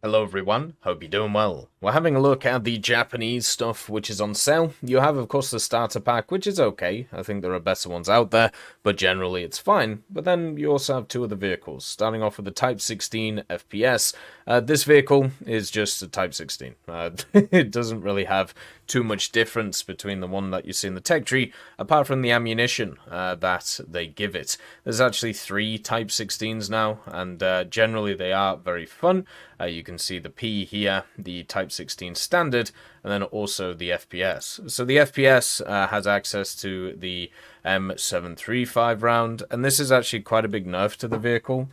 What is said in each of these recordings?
Hello everyone, hope you're doing well. We're having a look at the Japanese stuff which is on sale. You have of course the starter pack, which is okay. I think there are better ones out there, but generally it's fine. But then you also have two other vehicles, starting off with the Type 16 FPS. This vehicle is just a Type 16. It doesn't really have too much difference between the one that you see in the tech tree, apart from the ammunition that they give it. There's actually 3 Type 16s now, and generally they are very fun. You can see the P here, the Type 16 standard, and then also the FPS. So the FPS has access to the M735 round, and this is actually quite a big nerf to the vehicle.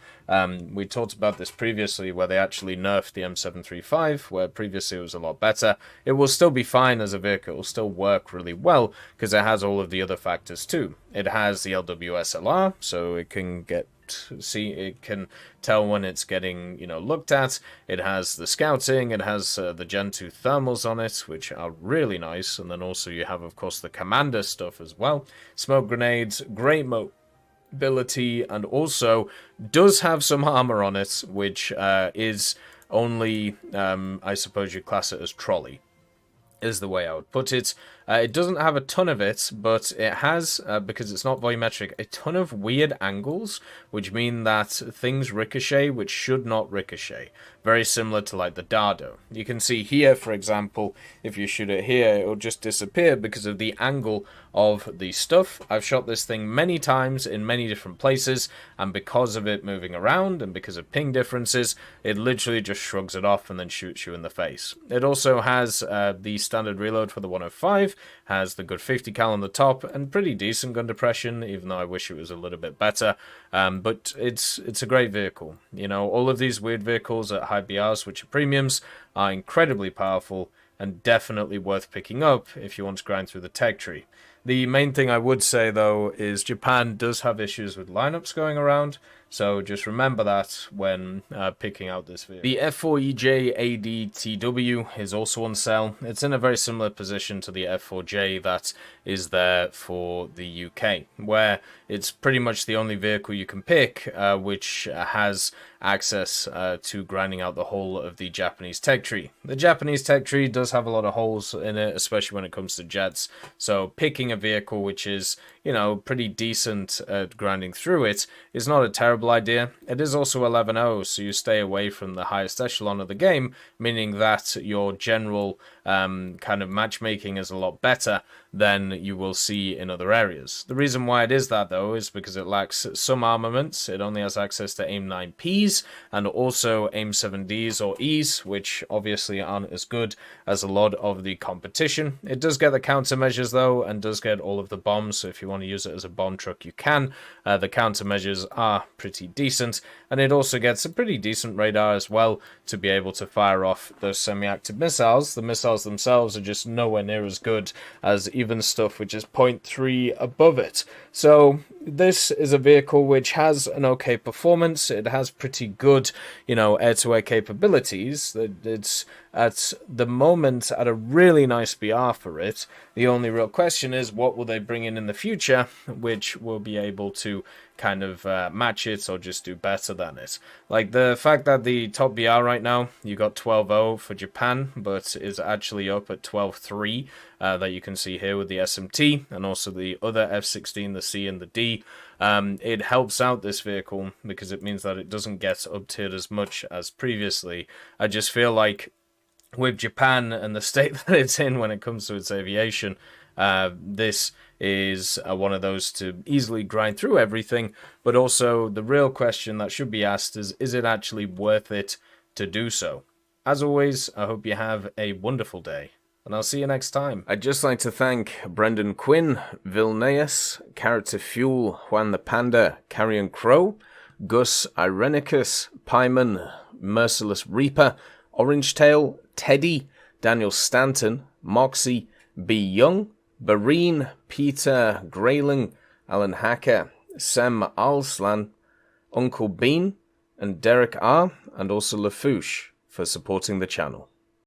We talked about this previously, where they actually nerfed the M735, where previously it was a lot better. It will still be fine as a vehicle, it will still work really well, because it has all of the other factors too. It has the LWSLR, so it can it can tell when it's getting, looked at. It has the scouting, it has the Gen 2 thermals on it, which are really nice, and then also you have, of course, the commander stuff as well. Smoke grenades, great mobility, and also does have some armor on it, which is only, I suppose you'd class it as trolley, is the way I would put it. It doesn't have a ton of it, but it has, because it's not volumetric, a ton of weird angles, which mean that things ricochet which should not ricochet. Very similar to like the Dardo. You can see here, for example, if you shoot it here, it will just disappear because of the angle of the stuff. I've shot this thing many times in many different places, and because of it moving around and because of ping differences, it literally just shrugs it off and then shoots you in the face. It also has the standard reload for the 105, has the good 50 cal on the top, and pretty decent gun depression, even though I wish it was a little bit better. But it's a great vehicle. All of these weird vehicles at high BRs, which are premiums, are incredibly powerful and definitely worth picking up if you want to grind through the tech tree. The main thing I would say, though, is Japan does have issues with lineups going around, so just remember that when picking out this vehicle. The F4EJ ADTW is also on sale. It's in a very similar position to the F4J that is there for the UK, where it's pretty much the only vehicle you can pick which has access to grinding out the whole of the Japanese tech tree. The Japanese tech tree does have a lot of holes in it, especially when it comes to jets, so picking a vehicle which is, pretty decent at grinding through it is not a terrible idea. It is also 11-0, so you stay away from the highest echelon of the game, meaning that your general kind of matchmaking is a lot better than you will see in other areas. The reason why it is that, though, is because it lacks some armaments. It only has access to AIM 9Ps and also AIM 7Ds or Es, which obviously aren't as good as a lot of the competition. It does get the countermeasures, though, and does get all of the bombs, so if you want to use it as a bomb truck, you can. The countermeasures are pretty decent, and it also gets a pretty decent radar as well to be able to fire off those semi-active missiles. The missiles themselves are just nowhere near as good as even stuff which is 0.3 above it. So this is a vehicle which has an okay performance. It has pretty good, air-to-air capabilities. It's at the moment at a really nice BR for it. The only real question is, what will they bring in the future, which will be able to kind of match it or just do better than it. Like the fact that the top BR right now, you got 12-0 for Japan, but is actually up at 12-3 that you can see here with the SMT and also the other F-16, the C and the D. It helps out this vehicle because it means that it doesn't get up-tiered as much as previously. I just feel like with Japan and the state that it's in when it comes to its aviation, this is one of those to easily grind through everything, but also the real question that should be asked is it actually worth it to do so? As always, I hope you have a wonderful day, and I'll see you next time. I'd just like to thank Brendan Quinn, Vilneus, Character Fuel, Juan the Panda, Carrion Crow, Gus Irenicus, Pyman, Merciless Reaper, Orange Tail, Teddy, Daniel Stanton, Moxie, B. Young, Bareen, Peter Grayling, Alan Hacker, Sem Alslan, Uncle Bean, and Derek R., and also Lafouche for supporting the channel.